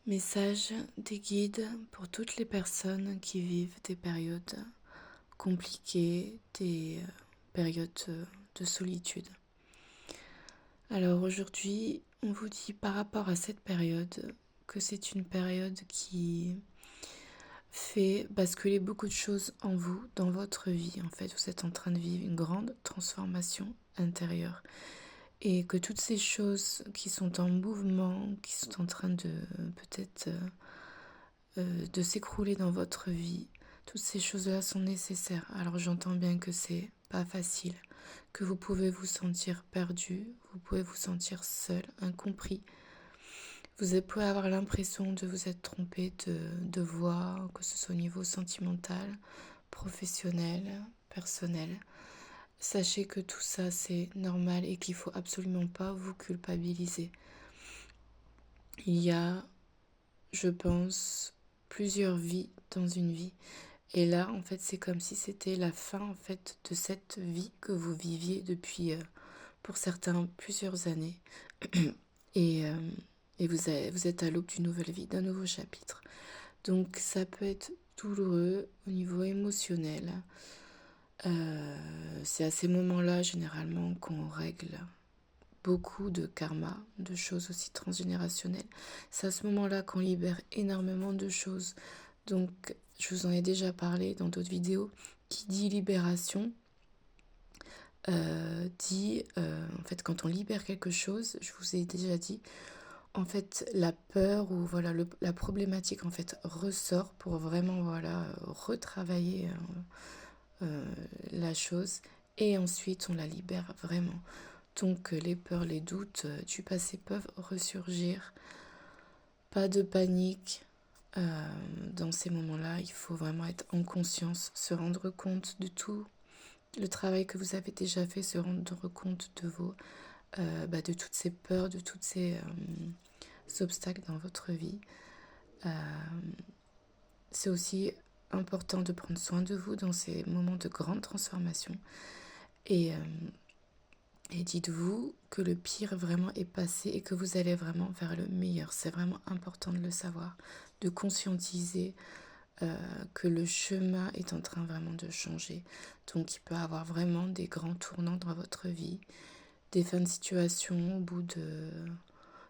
Message des guides pour toutes les personnes qui vivent des périodes compliquées, des périodes de solitude. Alors aujourd'hui, on vous dit par rapport à cette période que c'est une période qui fait basculer beaucoup de choses en vous, dans votre vie. En fait, vous êtes en train de vivre une grande transformation intérieure. Et que toutes ces choses qui sont en mouvement, qui sont en train de peut-être de s'écrouler dans votre vie, toutes ces choses-là sont nécessaires. Alors j'entends bien que c'est pas facile, que vous pouvez vous sentir perdu, vous pouvez vous sentir seul, incompris. Vous pouvez avoir l'impression de vous être trompé de voie, que ce soit au niveau sentimental, professionnel, personnel. Sachez que tout ça c'est normal et qu'il ne faut absolument pas vous culpabiliser. Il y a, je pense, plusieurs vies dans une vie. Et là, en fait, c'est comme si c'était la fin en fait de cette vie que vous viviez depuis, pour certains, plusieurs années. et vous êtes à l'aube d'une nouvelle vie, d'un nouveau chapitre. Donc ça peut être douloureux au niveau émotionnel. C'est à ces moments-là, généralement, qu'on règle beaucoup de karma, de choses aussi transgénérationnelles. C'est à ce moment-là qu'on libère énormément de choses. Donc, je vous en ai déjà parlé dans d'autres vidéos. Qui dit libération, dit, en fait, quand on libère quelque chose, je vous ai déjà dit, en fait, la peur ou voilà, la problématique, en fait, ressort pour vraiment, voilà, retravailler la chose. Et ensuite, on la libère vraiment. Donc les peurs, les doutes du passé peuvent ressurgir. Pas de panique. Dans ces moments-là, il faut vraiment être en conscience, se rendre compte de tout le travail que vous avez déjà fait, se rendre compte de de toutes ces peurs, de tous ces obstacles dans votre vie. C'est aussi important de prendre soin de vous dans ces moments de grande transformation. Et dites-vous que le pire vraiment est passé et que vous allez vraiment vers le meilleur. C'est vraiment important de le savoir, de conscientiser que le chemin est en train vraiment de changer. Donc il peut y avoir vraiment des grands tournants dans votre vie, des fins de situation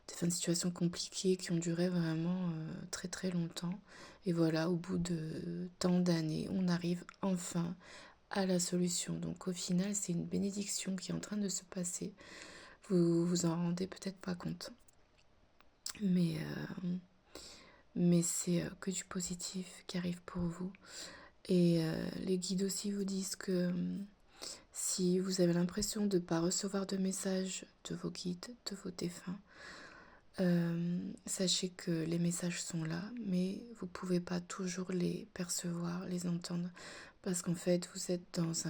des fins de situation compliquées qui ont duré vraiment très très longtemps. Et voilà, au bout de tant d'années, on arrive enfin à la solution. Donc au final, c'est une bénédiction qui est en train de se passer. Vous vous en rendez peut-être pas compte. Mais c'est que du positif qui arrive pour vous. Et les guides aussi vous disent que si vous avez l'impression de ne pas recevoir de messages de vos guides, de vos défunts, sachez que les messages sont là, mais vous ne pouvez pas toujours les percevoir, les entendre, parce qu'en fait, vous êtes dans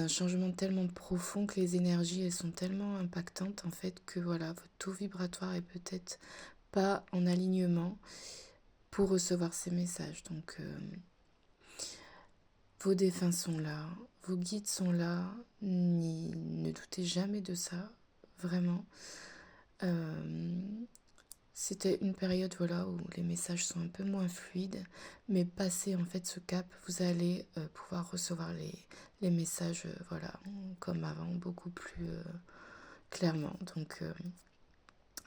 un changement tellement profond que les énergies, elles sont tellement impactantes, en fait, que voilà, votre taux vibratoire est peut-être pas en alignement pour recevoir ces messages. Donc, vos défunts sont là, vos guides sont là, ne doutez jamais de ça, vraiment. C'était une période voilà, où les messages sont un peu moins fluides, mais passé en fait ce cap, vous allez pouvoir recevoir les messages voilà, comme avant, beaucoup plus clairement. Donc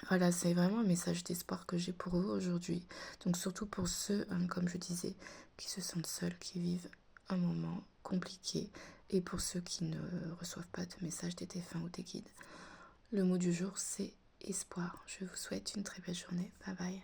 voilà, c'est vraiment un message d'espoir que j'ai pour vous aujourd'hui. Donc surtout pour ceux, comme je disais, qui se sentent seuls, qui vivent un moment compliqué, et pour ceux qui ne reçoivent pas de messages des défunts ou des guides. Le mot du jour, c'est espoir. Je vous souhaite une très belle journée. Bye bye.